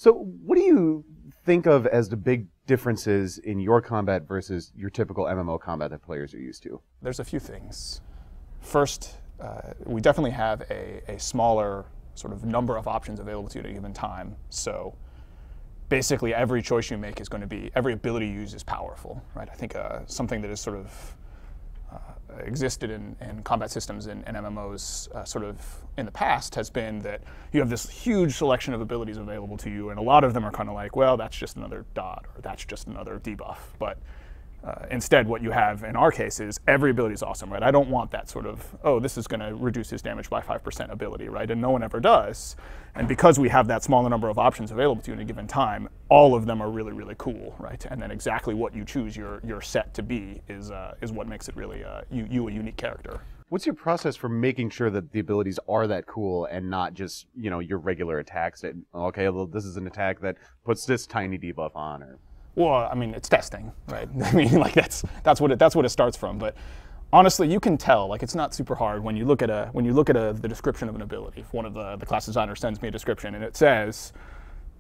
So what do you think of as the big differences in your combat versus your typical MMO combat that players are used to? There's a few things. First, we definitely have a smaller sort of number of options available to you at a given time. So basically every choice you make is going to be, every ability you use is powerful, right? I think something that is sort of existed in combat systems and MMOs sort of in the past has been that you have this huge selection of abilities available to you, and a lot of them are kind of like, well, that's just another dot, or that's just another debuff. But instead, what you have in our case is every ability is awesome, right? I don't want that sort of, oh, this is going to reduce his damage by 5% ability, right? And no one ever does. And because we have that smaller number of options available to you at a given time, all of them are really, really cool, right? And then exactly what you choose your set to be is what makes it really you a unique character. What's your process for making sure that the abilities are that cool and not just, you know, your regular attacks that, okay, well, this is an attack that puts this tiny debuff on, or... Well, I mean, it's testing, right? I mean, like that's what it starts from. But honestly, you can tell. Like, it's not super hard when you look at the description of an ability. If one of the class designers sends me a description and it says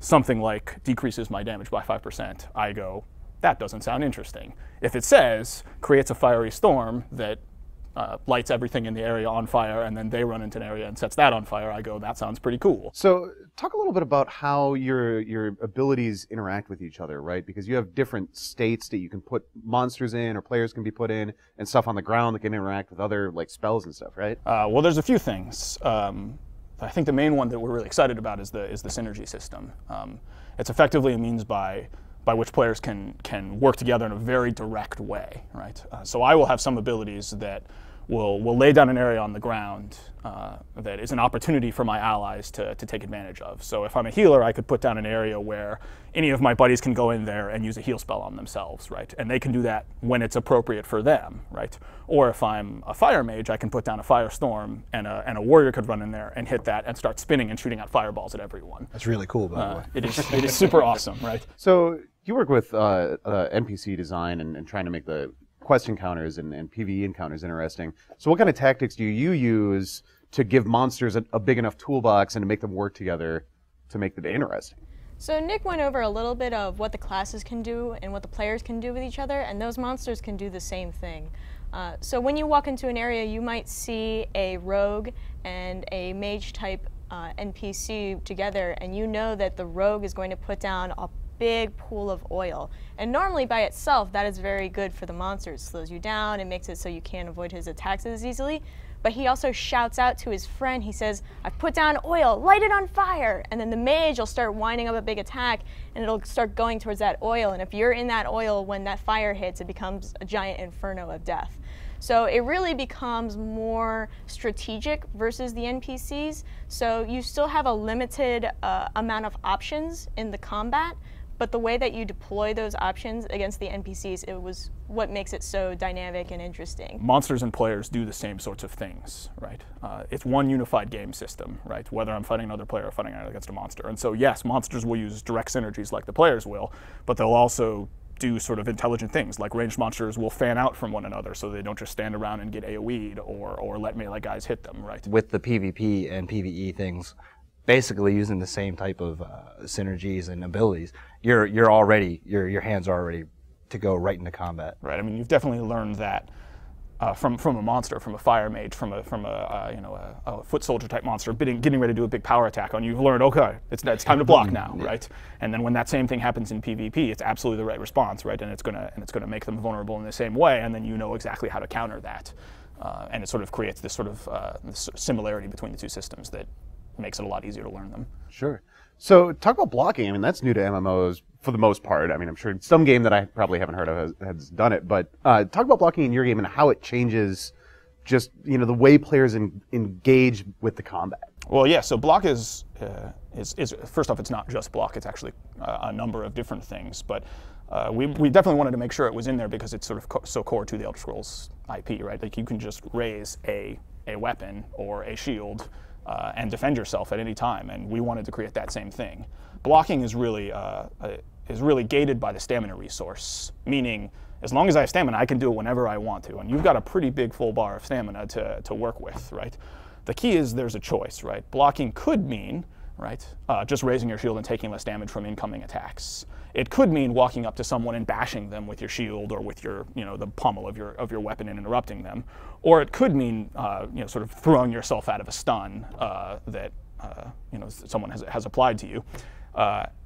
something like decreases my damage by 5%, I go, that doesn't sound interesting. If it says creates a fiery storm that lights everything in the area on fire, and then they run into an area and sets that on fire, I go, that sounds pretty cool. So talk a little bit about how your abilities interact with each other, right? Because you have different states that you can put monsters in, or players can be put in, and stuff on the ground that can interact with other like spells and stuff, right? Well, there's a few things. I think the main one that we're really excited about is the synergy system. It's effectively a means by which players can work together in a very direct way, right? So I will have some abilities that will lay down an area on the ground that is an opportunity for my allies to take advantage of. So if I'm a healer, I could put down an area where any of my buddies can go in there and use a heal spell on themselves, right? And they can do that when it's appropriate for them, right? Or if I'm a fire mage, I can put down a firestorm, and a warrior could run in there and hit that and start spinning and shooting out fireballs at everyone. That's really cool, by the way. It is super awesome, right? So you work with NPC design and trying to make the quest encounters and PvE encounters interesting. So what kind of tactics do you use to give monsters a big enough toolbox and to make them work together to make it interesting? So Nick went over a little bit of what the classes can do and what the players can do with each other, and those monsters can do the same thing. So when you walk into an area, you might see a rogue and a mage type NPC together, and you know that the rogue is going to put down a big pool of oil. And normally by itself, that is very good for the monster. It slows you down, it makes it so you can't avoid his attacks as easily. But he also shouts out to his friend, he says, I've put down oil, light it on fire. And then the mage will start winding up a big attack, and it'll start going towards that oil. And if you're in that oil, when that fire hits, it becomes a giant inferno of death. So it really becomes more strategic versus the NPCs. So you still have a limited amount of options in the combat, but the way that you deploy those options against the NPCs, it was what makes it so dynamic and interesting. Monsters and players do the same sorts of things, right? It's one unified game system, right? Whether I'm fighting another player or fighting against a monster. And so yes, monsters will use direct synergies like the players will, but they'll also do sort of intelligent things, like ranged monsters will fan out from one another so they don't just stand around and get AoE'd or let melee guys hit them, right? With the PvP and PvE things, basically using the same type of synergies and abilities, your hands are already to go right into combat. Right. I mean, you've definitely learned that from a monster, from a fire mage, from a foot soldier type monster, getting ready to do a big power attack on you. You've learned, okay, it's time to block now, right? And then when that same thing happens in PvP, it's absolutely the right response, right? And it's gonna make them vulnerable in the same way, and then you know exactly how to counter that, and it sort of creates this sort of this similarity between the two systems that makes it a lot easier to learn them. Sure. So talk about blocking. I mean, that's new to MMOs for the most part. I mean, I'm sure some game that I probably haven't heard of has done it, but talk about blocking in your game and how it changes just, you know, the way players engage with the combat. Well, yeah, so block is first off, it's not just block, it's actually a number of different things, but we definitely wanted to make sure it was in there because it's sort of so core to the Elder Scrolls IP, right? Like you can just raise a weapon or a shield and defend yourself at any time, and we wanted to create that same thing. Blocking is really gated by the stamina resource, meaning as long as I have stamina, I can do it whenever I want to, and you've got a pretty big full bar of stamina to work with, right? The key is there's a choice, right? Blocking could mean, right? Just raising your shield and taking less damage from incoming attacks. It could mean walking up to someone and bashing them with your shield or with your, the pommel of your weapon and interrupting them, or it could mean, sort of throwing yourself out of a stun that someone has applied to you.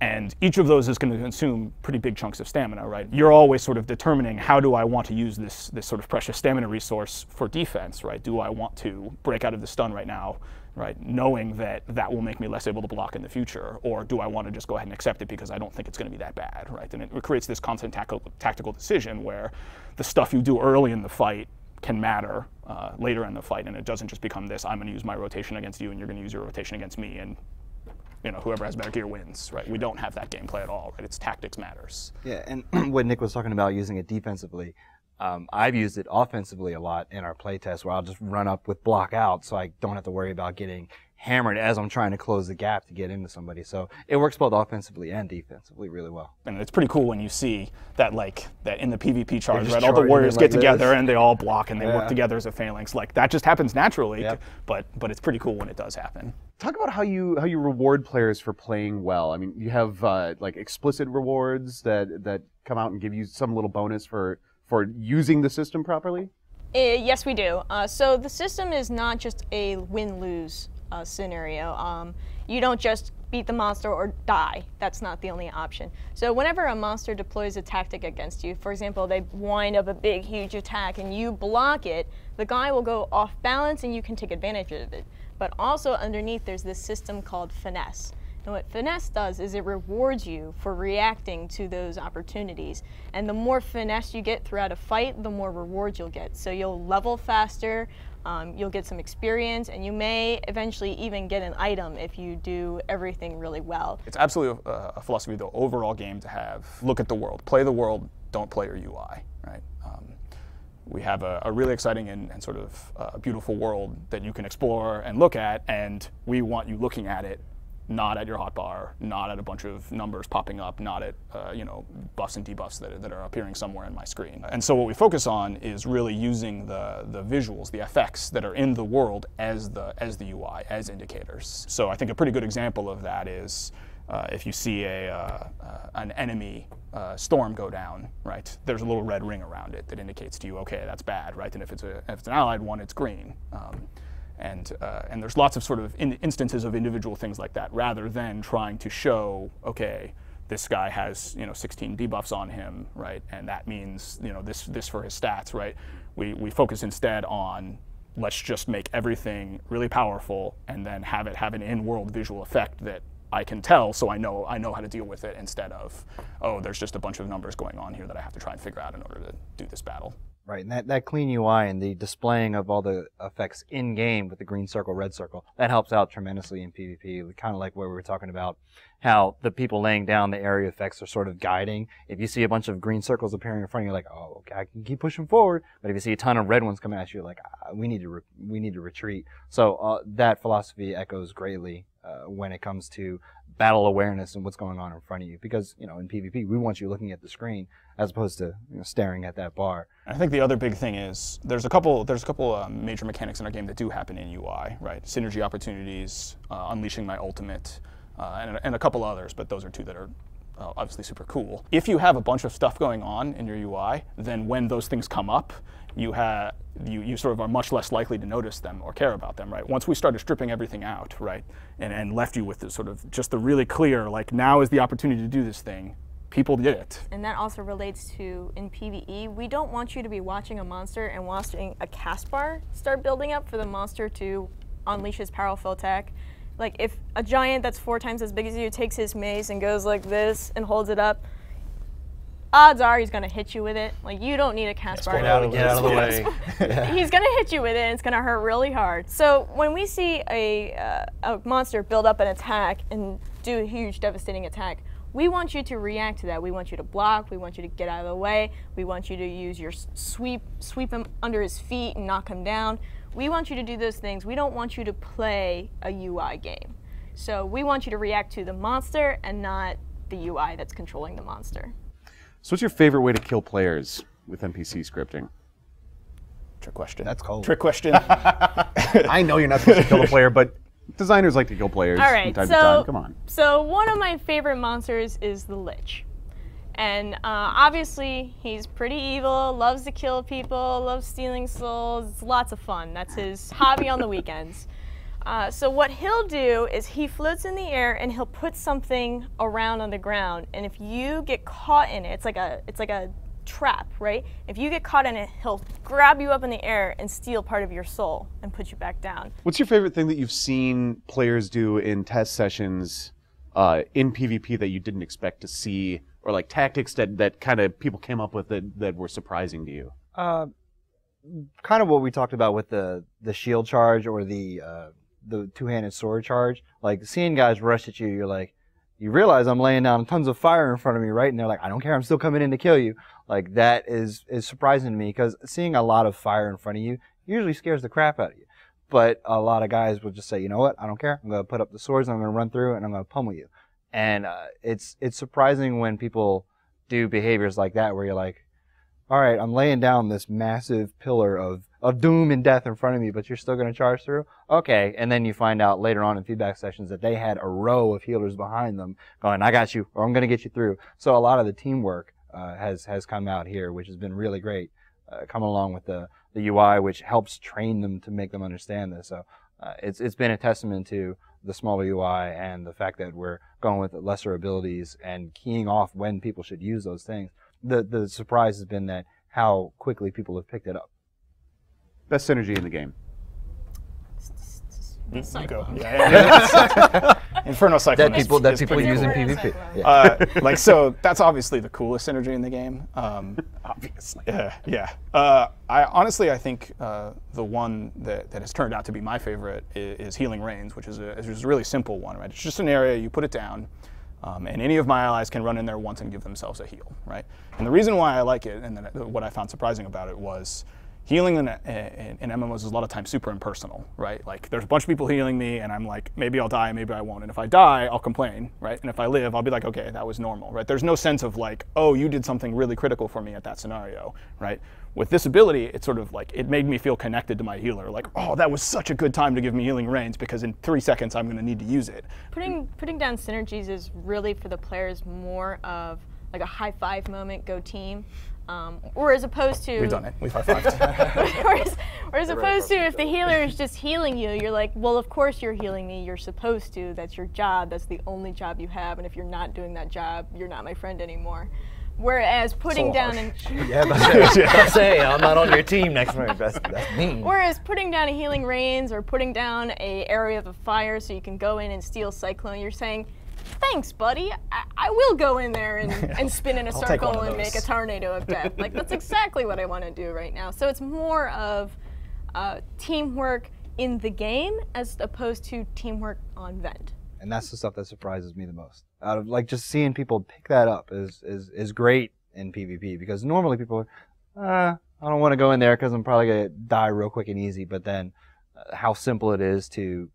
And each of those is going to consume pretty big chunks of stamina, right? You're always sort of determining, how do I want to use this sort of precious stamina resource for defense, right? Do I want to break out of the stun right now, right, knowing that that will make me less able to block in the future? Or do I want to just go ahead and accept it because I don't think it's going to be that bad, right? And it creates this constant tactical decision where the stuff you do early in the fight can matter later in the fight, and it doesn't just become this, I'm going to use my rotation against you and you're going to use your rotation against me, and whoever has better gear wins, right? We don't have that gameplay at all, right? It's tactics matters. Yeah, and what Nick was talking about, using it defensively, I've used it offensively a lot in our playtest, where I'll just run up with block out so I don't have to worry about getting hammered as I'm trying to close the gap to get into somebody. So it works both offensively and defensively really well. And it's pretty cool when you see that, that in the PvP charge, right? All the warriors get together and they all block and they work together as a phalanx. Like, that just happens naturally, but it's pretty cool when it does happen. Talk about how you reward players for playing well. I mean, you have like explicit rewards that come out and give you some little bonus for using the system properly. Yes, we do. So the system is not just a win-lose scenario. You don't just beat the monster or die. That's not the only option. So whenever a monster deploys a tactic against you, for example, they wind up a big, huge attack and you block it, the guy will go off balance and you can take advantage of it. But also underneath, there's this system called finesse. And what finesse does is it rewards you for reacting to those opportunities. And the more finesse you get throughout a fight, the more rewards you'll get. So you'll level faster, you'll get some experience, and you may eventually even get an item if you do everything really well. It's absolutely a philosophy of the overall game to have. Look at the world. Play the world, don't play your UI, right? We have a really exciting and sort of beautiful world that you can explore and look at, and we want you looking at it, not at your hotbar, not at a bunch of numbers popping up, not at buffs and debuffs that are appearing somewhere in my screen. And so what we focus on is really using the visuals, the effects that are in the world as the UI, as indicators. So I think a pretty good example of that is if you see an enemy storm go down, right? There's a little red ring around it that indicates to you, okay, that's bad, right? And if it's an allied one, it's green. And there's lots of sort of instances of individual things like that, rather than trying to show, okay, this guy has 16 debuffs on him, right? And that means this for his stats, right? We focus instead on, let's just make everything really powerful and then have it have an in-world visual effect that I can tell, so I know how to deal with it, instead of, oh, there's just a bunch of numbers going on here that I have to try and figure out in order to do this battle. Right, and that clean UI and the displaying of all the effects in-game with the green circle, red circle, that helps out tremendously in PvP. Kind of like where we were talking about how the people laying down the area effects are sort of guiding. If you see a bunch of green circles appearing in front of you, you're like, oh, okay, I can keep pushing forward. But if you see a ton of red ones coming at you, you're like, we need to retreat. So that philosophy echoes greatly when it comes to battle awareness and what's going on in front of you. Because, in PvP, we want you looking at the screen as opposed to staring at that bar. I think the other big thing is there's a couple major mechanics in our game that do happen in UI, right? Synergy opportunities, unleashing my ultimate, and a couple others, but those are two that are obviously super cool. If you have a bunch of stuff going on in your UI, then when those things come up, you sort of are much less likely to notice them or care about them, right? Once we started stripping everything out, right, and left you with the sort of just the really clear, like, now is the opportunity to do this thing, people did it. And that also relates to, in PvE, we don't want you to be watching a monster and watching a cast bar start building up for the monster to unleash his powerful attack. Like, if a giant that's 4 times as big as you takes his mace and goes like this and holds it up, odds are he's going to hit you with it. Like, you don't need a cast bar. Get out of the way. He's going to hit you with it, and it's going to hurt really hard. So when we see a monster build up an attack and do a huge devastating attack, we want you to react to that. We want you to block. We want you to get out of the way. We want you to use your sweep him under his feet and knock him down. We want you to do those things. We don't want you to play a UI game. So we want you to react to the monster and not the UI that's controlling the monster. So what's your favorite way to kill players with NPC scripting? Trick question. That's cold. Trick question. I know you're not supposed to kill a player, but Designers like to kill players All right, from time to time. Come on. So one of my favorite monsters is the Lich. And obviously, he's pretty evil, loves to kill people, loves stealing souls. It's lots of fun. That's his hobby on the weekends. So what he'll do is he floats in the air and he'll put something around on the ground. And if you get caught in it, it's like a trap, right? If you get caught in it, he'll grab you up in the air and steal part of your soul and put you back down. What's your favorite thing that you've seen players do in test sessions in PvP that you didn't expect to see, or like tactics that kind of people came up with that were surprising to you? Kind of what we talked about with the shield charge or the two-handed sword charge. Like seeing guys rush at you, you're like, you realize I'm laying down tons of fire in front of me, right? And they're like, I don't care, I'm still coming in to kill you. Like that is surprising to me, because seeing a lot of fire in front of you usually scares the crap out of you. But a lot of guys will just say, you know what, I don't care. I'm going to put up the swords, I'm going to run through, and I'm going to pummel you. And it's surprising when people do behaviors like that, where you're like, all right, I'm laying down this massive pillar of doom and death in front of me, but you're still going to charge through? Okay. And then you find out later on in feedback sessions that they had a row of healers behind them going, I got you, or I'm going to get you through. So a lot of the teamwork has come out here, which has been really great, coming along with the UI, which helps train them to make them understand this. So it's been a testament to the smaller UI and the fact that we're going with lesser abilities and keying off when people should use those things. The surprise has been that how quickly people have picked it up. Best synergy in the game. You go. Yeah. Inferno Cyclone. That people use in PvP. Yeah. So that's obviously the coolest synergy in the game. Obviously. Yeah. I think the one that has turned out to be my favorite is Healing Rains, which is a really simple one, right? It's just an area, you put it down, and any of my allies can run in there once and give themselves a heal, right? And the reason why I like it, and then what I found surprising about it, was healing in MMOs is a lot of times super impersonal, right? Like there's a bunch of people healing me, and I'm like, maybe I'll die, maybe I won't. And if I die, I'll complain, right? And if I live, I'll be like, okay, that was normal, right? There's no sense of like, oh, you did something really critical for me at that scenario, right? With this ability, it's sort of like, it made me feel connected to my healer. Like, oh, that was such a good time to give me Healing Rains, because in 3 seconds, I'm going to need to use it. Putting down synergies is really for the players more of like a high five moment, go team. Or as opposed to... We've done it. We've high-fived. or as opposed to if the healer is just healing you, you're like, well, of course you're healing me. You're supposed to. That's your job. That's the only job you have. And if you're not doing that job, you're not my friend anymore. Whereas putting down... I say, I'm not on your team next week. That's mean. Whereas putting down a Healing Rains or putting down a area of a fire so you can go in and steal Cyclone, you're saying, thanks, buddy. I will go in there and spin in a circle and make a tornado of death. Like, that's exactly what I want to do right now. So it's more of teamwork in the game as opposed to teamwork on Vent. And that's the stuff that surprises me the most. Out of like just seeing people pick that up is great in PvP, because normally people are, I don't want to go in there because I'm probably gonna die real quick and easy. But then how simple it is to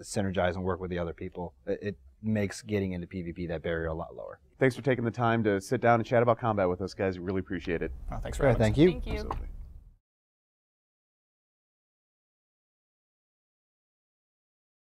synergize and work with the other people. It makes getting into PvP that barrier a lot lower. Thanks for taking the time to sit down and chat about combat with us, guys. We really appreciate it. Oh, thanks for having us. Thank you. Thank you. Absolutely.